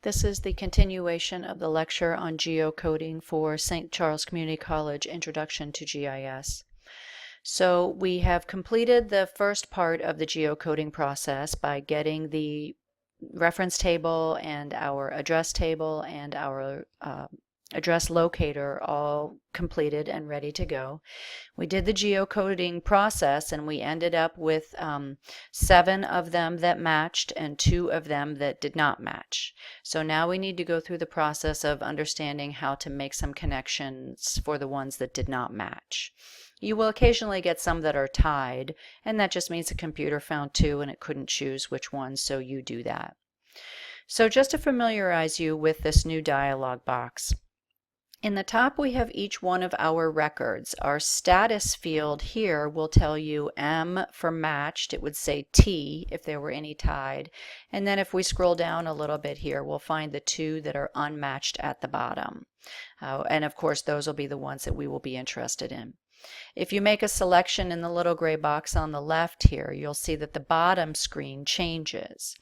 This is the continuation of the lecture on geocoding for St. Charles Community College Introduction to GIS. So we have completed the first part of the geocoding process by getting the reference table and our address table and our address locator all completed and ready to go. We did the geocoding process and we ended up with 7 of them that matched and 2 of them that did not match. So now we need to go through the process of understanding how to make some connections for the ones that did not match. You will occasionally get some that are tied, and that just means the computer found 2 and it couldn't choose which one, so you do that. So just to familiarize you with this new dialog box, in the top we have each one of our records. Our status field here will tell you M for matched. It would say T if there were any tied. And then if we scroll down a little bit here, we'll find the 2 that are unmatched at the bottom. And of course those will be the ones that we will be interested in. If you make a selection in the little gray box on the left here, you'll see that the bottom screen changes.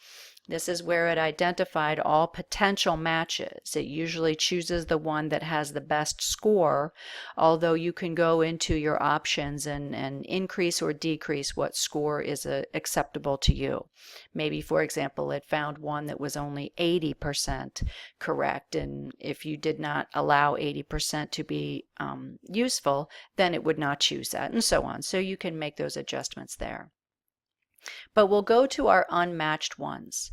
This is where it identified all potential matches. It usually chooses the one that has the best score, although you can go into your options and increase or decrease what score is acceptable to you. Maybe, for example, it found one that was only 80% correct, and if you did not allow 80% to be useful, then it would not choose that, and so on. So you can make those adjustments there. But we'll go to our unmatched ones.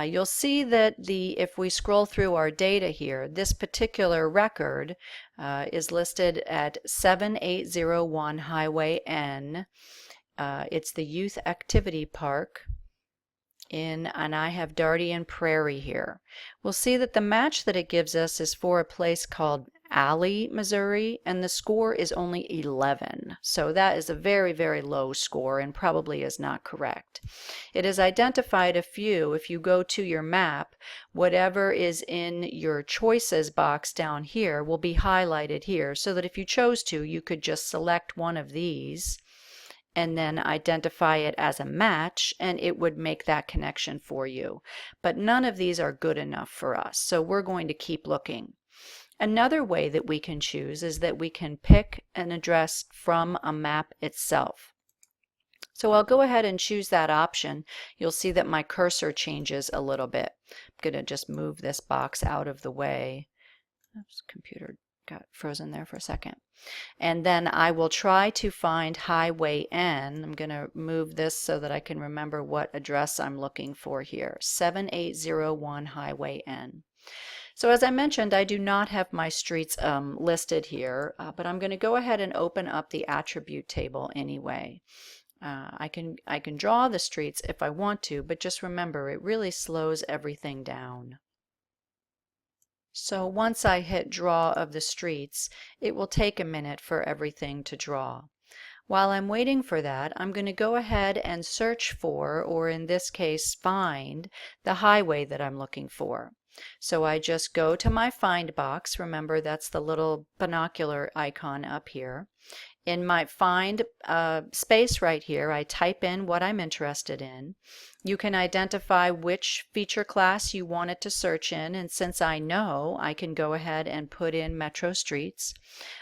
You'll see that if we scroll through our data here, this particular record is listed at 7801 Highway N. It's the Youth Activity Park and I have Dardian Prairie here. We'll see that the match that it gives us is for a place called Alley, Missouri, and the score is only 11. So that is a very, very low score and probably is not correct. It has identified a few. If you go to your map, whatever is in your choices box down here will be highlighted here, so that if you chose to, you could just select one of these and then identify it as a match, and it would make that connection for you. But none of these are good enough for us, so we're going to keep looking. Another way that we can choose is that we can pick an address from a map itself. So I'll go ahead and choose that option. You'll see that my cursor changes a little bit. I'm going to just move this box out of the way. Oops, computer got frozen there for a second. And then I will try to find Highway N. I'm going to move this so that I can remember what address I'm looking for here. 7801 Highway N. So as I mentioned, I do not have my streets listed here, but I'm going to go ahead and open up the attribute table anyway. I can draw the streets if I want to, but just remember it really slows everything down. So once I hit draw of the streets, it will take a minute for everything to draw. While I'm waiting for that, I'm going to go ahead and search for, or in this case find, the highway that I'm looking for. So I just go to my find box. Remember, that's the little binocular icon up here. In my find space right here, I type in what I'm interested in. You can identify which feature class you want it to search in, and since I know, I can go ahead and put in Metro Streets.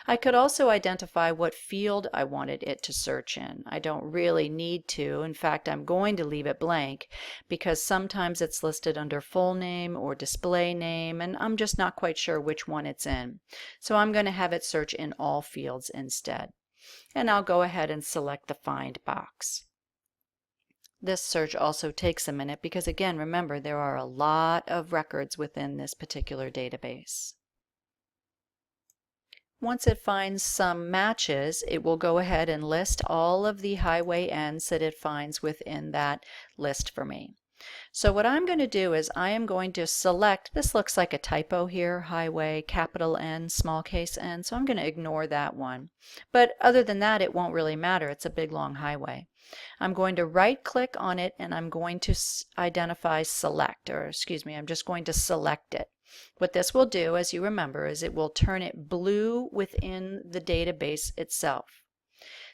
I could also identify what field I wanted it to search in. I don't really need to. In fact, I'm going to leave it blank because sometimes it's listed under full name or display name, and I'm just not quite sure which one it's in. So I'm going to have it search in all fields instead. And I'll go ahead and select the find box. This search also takes a minute because, again, remember, there are a lot of records within this particular database. Once it finds some matches, it will go ahead and list all of the highway ends that it finds within that list for me. So what I'm going to do is I am going to select, this looks like a typo here, highway, capital N, small case n, so I'm going to ignore that one. But other than that, it won't really matter. It's a big long highway. I'm going to right click on it and I'm going to identify select, or excuse me, I'm just going to select it. What this will do, as you remember, is it will turn it blue within the database itself.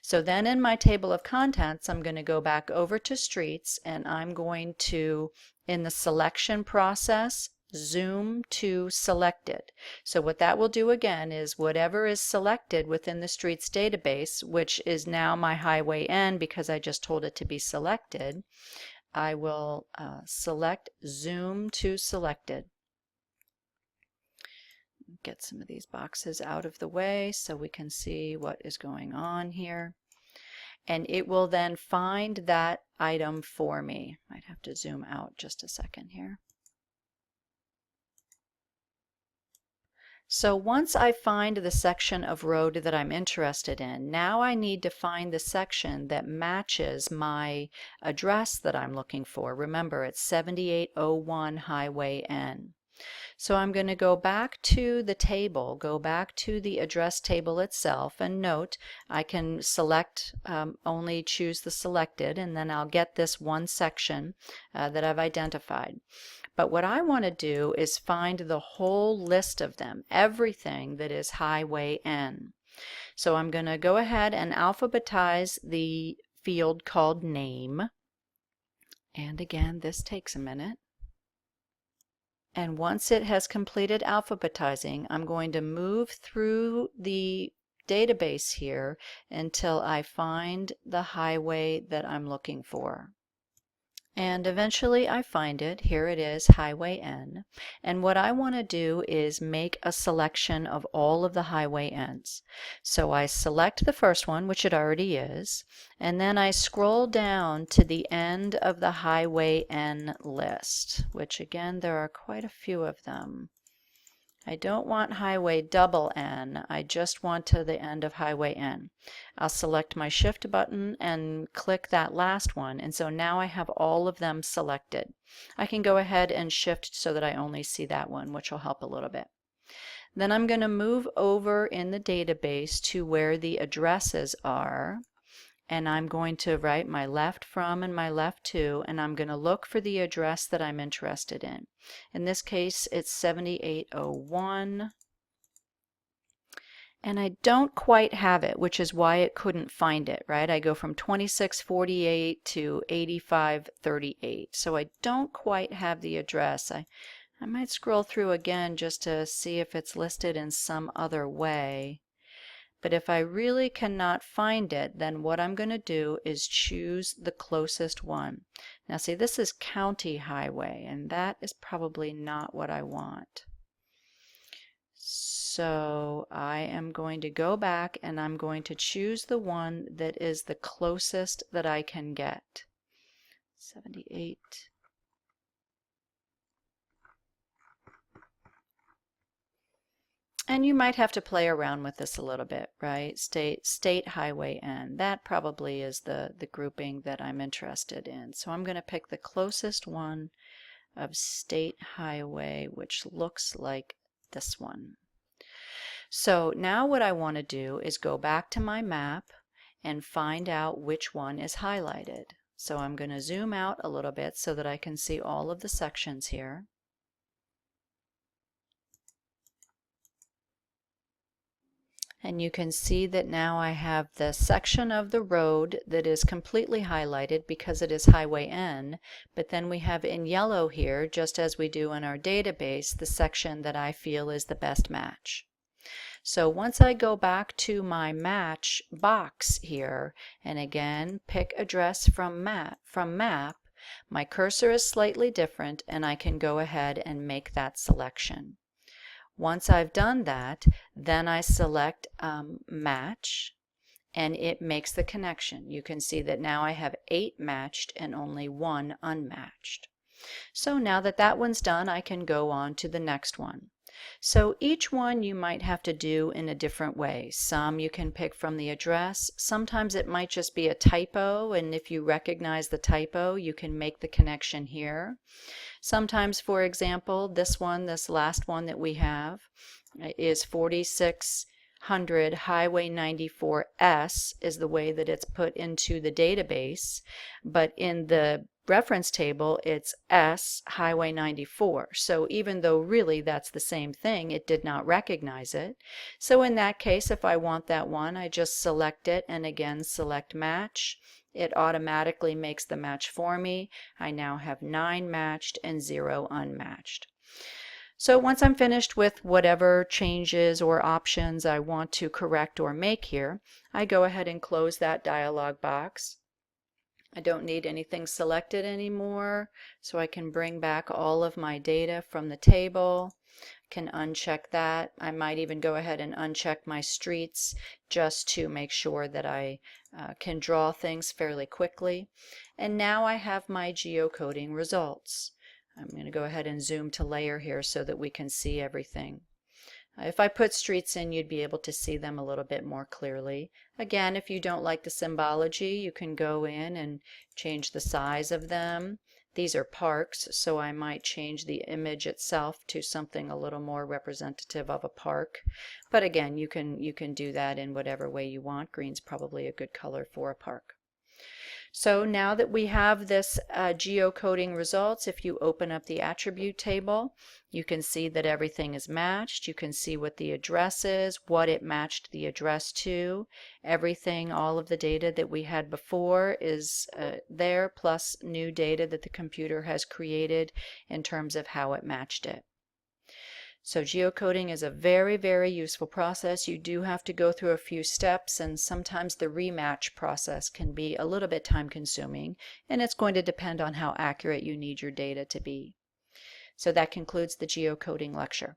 So then in my table of contents, I'm going to go back over to streets and I'm going to, in the selection process, zoom to selected. So what that will do again is whatever is selected within the streets database, which is now my highway N because I just told it to be selected, I will select zoom to selected. Get some of these boxes out of the way so we can see what is going on here. And it will then find that item for me. Might have to zoom out just a second here. So once I find the section of road that I'm interested in, now I need to find the section that matches my address that I'm looking for. Remember, it's 7801 Highway N. So I'm going to go back to the table, go back to the address table itself, and note I can select, only choose the selected, and then I'll get this one section that I've identified. But what I want to do is find the whole list of them, everything that is Highway N. So I'm going to go ahead and alphabetize the field called Name. And again, this takes a minute. And once it has completed alphabetizing, I'm going to move through the database here until I find the highway that I'm looking for. And eventually I find it. Here it is, Highway N. And what I want to do is make a selection of all of the Highway N's. So I select the first one, which it already is, and then I scroll down to the end of the Highway N list, which again, there are quite a few of them. I don't want Highway double N, I just want to the end of Highway N. I'll select my Shift button and click that last one, and so now I have all of them selected. I can go ahead and Shift so that I only see that one, which will help a little bit. Then I'm going to move over in the database to where the addresses are, and I'm going to write my left from and my left to, and I'm going to look for the address that I'm interested in. In this case, it's 7801. And I don't quite have it, which is why it couldn't find it, right? I go from 2648 to 8538. So I don't quite have the address. I might scroll through again just to see if it's listed in some other way. But if I really cannot find it, then what I'm going to do is choose the closest one. Now see, this is County Highway, and that is probably not what I want. So I am going to go back and I'm going to choose the one that is the closest that I can get. 78. And you might have to play around with this a little bit, right? State Highway N. That probably is the grouping that I'm interested in. So I'm going to pick the closest one of State Highway, which looks like this one. So now what I want to do is go back to my map and find out which one is highlighted. So I'm going to zoom out a little bit so that I can see all of the sections here. And you can see that now I have the section of the road that is completely highlighted because it is Highway N, but then we have in yellow here, just as we do in our database, the section that I feel is the best match. So once I go back to my match box here, and again pick address from map, my cursor is slightly different and I can go ahead and make that selection. Once I've done that, then I select match, and it makes the connection. You can see that now I have 8 matched and only 1 unmatched. So now that that one's done, I can go on to the next one. So each one you might have to do in a different way. Some you can pick from the address. Sometimes it might just be a typo, and if you recognize the typo, you can make the connection here. Sometimes, for example, this last one that we have is 4600 Highway 94S is the way that it's put into the database, but in the reference table it's S Highway 94. So even though really that's the same thing, it did not recognize it. So in that case, if I want that one, I just select it and again select match. It automatically makes the match for me. I now have 9 matched and 0 unmatched. So once I'm finished with whatever changes or options I want to correct or make here, I go ahead and close that dialog box. I don't need anything selected anymore, so I can bring back all of my data from the table. Can uncheck that. I might even go ahead and uncheck my streets just to make sure that I can draw things fairly quickly. And now I have my geocoding results. I'm going to go ahead and zoom to layer here so that we can see everything. If I put streets in, you'd be able to see them a little bit more clearly. Again, if you don't like the symbology, you can go in and change the size of them. These are parks, so I might change the image itself to something a little more representative of a park. But again, you can do that in whatever way you want. Green's probably a good color for a park. So now that we have this geocoding results, if you open up the attribute table, you can see that everything is matched. You can see what the address is, what it matched the address to. Everything, all of the data that we had before is there, plus new data that the computer has created in terms of how it matched it. So geocoding is a very, very useful process. You do have to go through a few steps, and sometimes the rematch process can be a little bit time consuming, and it's going to depend on how accurate you need your data to be. So that concludes the geocoding lecture.